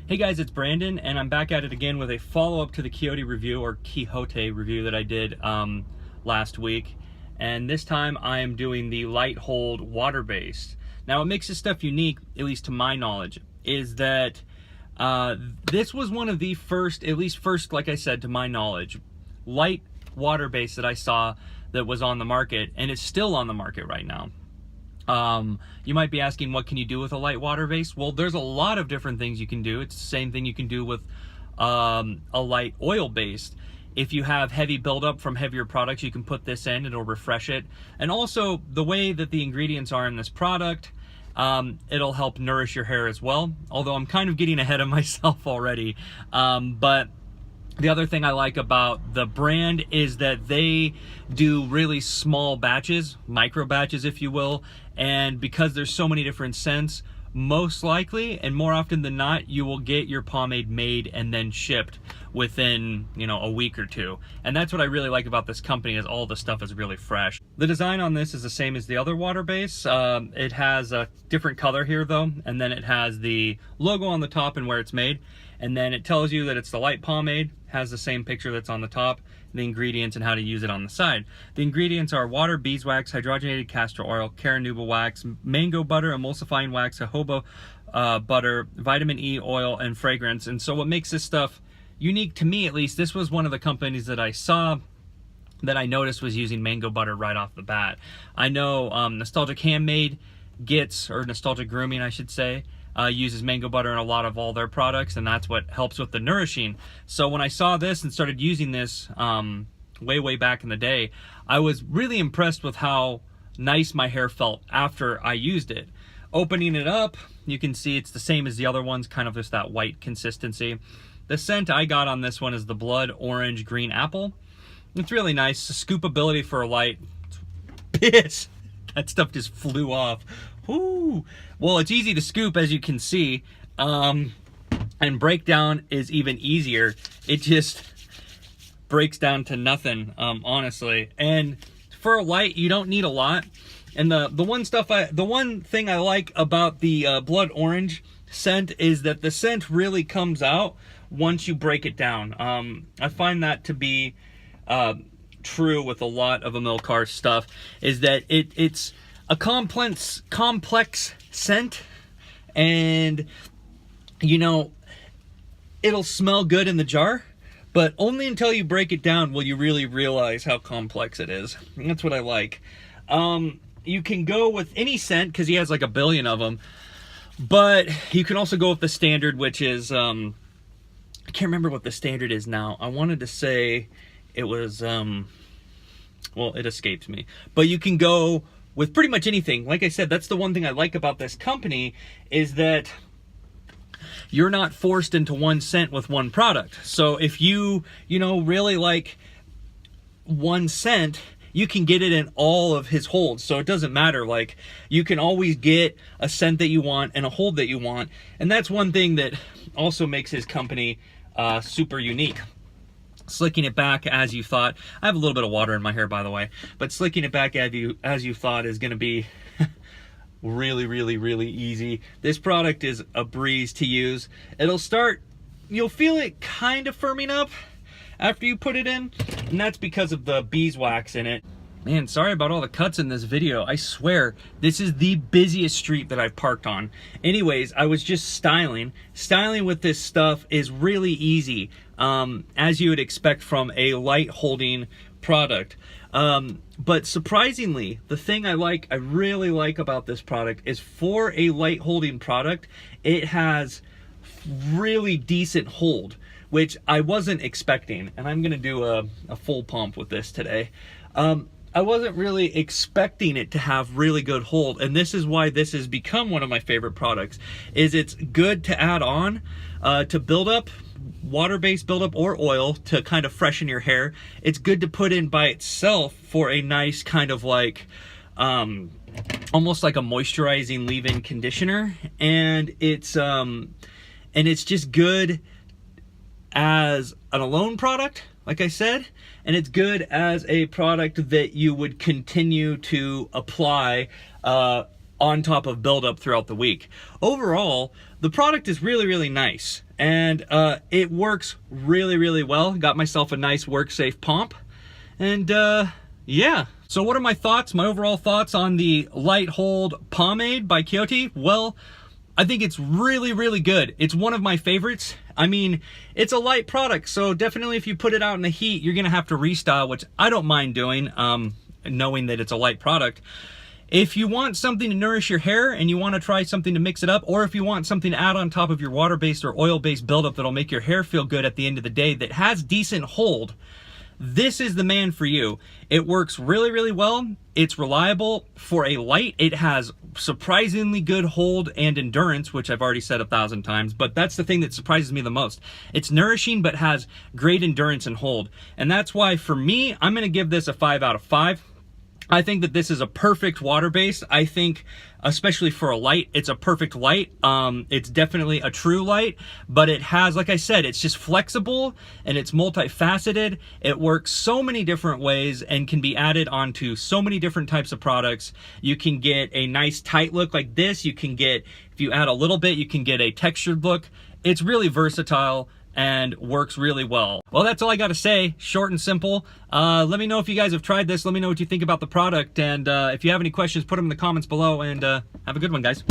Hey guys, it's Brandon, and I'm back at it again with a follow-up to the Quixote review that I did last week. And this time I am doing the light hold water-based. Now what makes this stuff unique, at least to my knowledge, is that this was one of the first, like I said, to my knowledge, light water-based that I saw that was on the market, and it's still on the market right now. You might be asking, what can you do with a light water base? Well, there's a lot of different things you can do. It's the same thing you can do with a light oil based. If you have heavy buildup from heavier products, you can put this in, it'll refresh it. And also the way that the ingredients are in this product, it'll help nourish your hair as well. Although I'm kind of getting ahead of myself already. But the other thing I like about the brand is that they do really small batches, micro batches if you will, and because there's so many different scents, most likely and more often than not, you will get your pomade made and then shipped within, a week or two. And that's what I really like about this company, is all the stuff is really fresh. The design on this is the same as the other water base. It has a different color here though, and then it has the logo on the top and where it's made. And then it tells you that it's the light pomade, has the same picture that's on the top, the ingredients and how to use it on the side. The ingredients are water, beeswax, hydrogenated castor oil, carnauba wax, mango butter, emulsifying wax, jojoba butter, vitamin E oil, and fragrance. And so what makes this stuff unique to me, at least, this was one of the companies that I saw that I noticed was using mango butter right off the bat. I know Nostalgic Handmade or Nostalgic Grooming, I should say, uses mango butter in a lot of all their products, and that's what helps with the nourishing. So when I saw this and started using this way back in the day, I was really impressed with how nice my hair felt after I used it. Opening it up, you can see it's the same as the other ones, kind of just that white consistency. The scent I got on this one is the blood orange green apple. It's really nice. Scoopability for a light. Piss! That stuff just flew off. Ooh. Well, it's easy to scoop, as you can see, and breakdown is even easier. It just breaks down to nothing, honestly. And for a light, you don't need a lot. And the one thing I like about the blood orange scent is that the scent really comes out once you break it down. I find that to be true with a lot of Amilcar stuff, is that it's a complex scent, and it'll smell good in the jar, but only until you break it down will you really realize how complex it is. And that's what I like. You can go with any scent because he has like a billion of them, but you can also go with the standard, which is I can't remember what the standard is now. I wanted to say it was well, it escaped me, but you can go with pretty much anything. Like I said, that's the one thing I like about this company, is that you're not forced into one scent with one product. So if you really like one scent, you can get it in all of his holds. So it doesn't matter. Like, you can always get a scent that you want and a hold that you want. And that's one thing that also makes his company super unique. Slicking it back as you thought. I have a little bit of water in my hair, by the way, but slicking it back as you thought is going to be really easy. This product is a breeze to use. You'll feel it kind of firming up after you put it in, and that's because of the beeswax in it. Man, sorry about all the cuts in this video. I swear, this is the busiest street that I've parked on. Anyways, I was just styling. Styling with this stuff is really easy, as you would expect from a light holding product. But surprisingly, the thing I really like about this product is, for a light holding product, it has really decent hold, which I wasn't expecting. And I'm gonna do a full pump with this today. I wasn't really expecting it to have really good hold, and this is why this has become one of my favorite products. It's good to add on to build up, water-based buildup or oil to kind of freshen your hair. It's good to put in by itself for a nice kind of like almost like a moisturizing leave-in conditioner, and it's just good as an alone product, like I said, and it's good as a product that you would continue to apply on top of buildup throughout the week. Overall, the product is really, really nice. and it works really well. Got myself a nice work safe Pomp, and yeah. So what are my thoughts, my overall thoughts on the Light Hold Pomade by Quixote? Well, I think it's really good. It's one of my favorites. I mean, it's a light product, so definitely if you put it out in the heat, you're gonna have to restyle, which I don't mind doing, knowing that it's a light product. If you want something to nourish your hair and you want to try something to mix it up, or if you want something to add on top of your water-based or oil-based buildup that'll make your hair feel good at the end of the day that has decent hold, this is the man for you. It works really well. It's reliable for a light. It has surprisingly good hold and endurance, which I've already said 1,000 times, but that's the thing that surprises me the most. It's nourishing, but has great endurance and hold. And that's why, for me, I'm gonna give this a 5 out of 5. I think that this is a perfect water-based. I think, especially for a light, it's a perfect light. It's definitely a true light, but it has, like I said, it's just flexible and it's multifaceted. It works so many different ways and can be added onto so many different types of products. You can get a nice tight look like this. You can get, if you add a little bit, you can get a textured look. It's really versatile and works really well. Well, that's all I gotta say, short and simple. Let me know if you guys have tried this. Let me know what you think about the product, and if you have any questions, put them in the comments below, and have a good one, guys.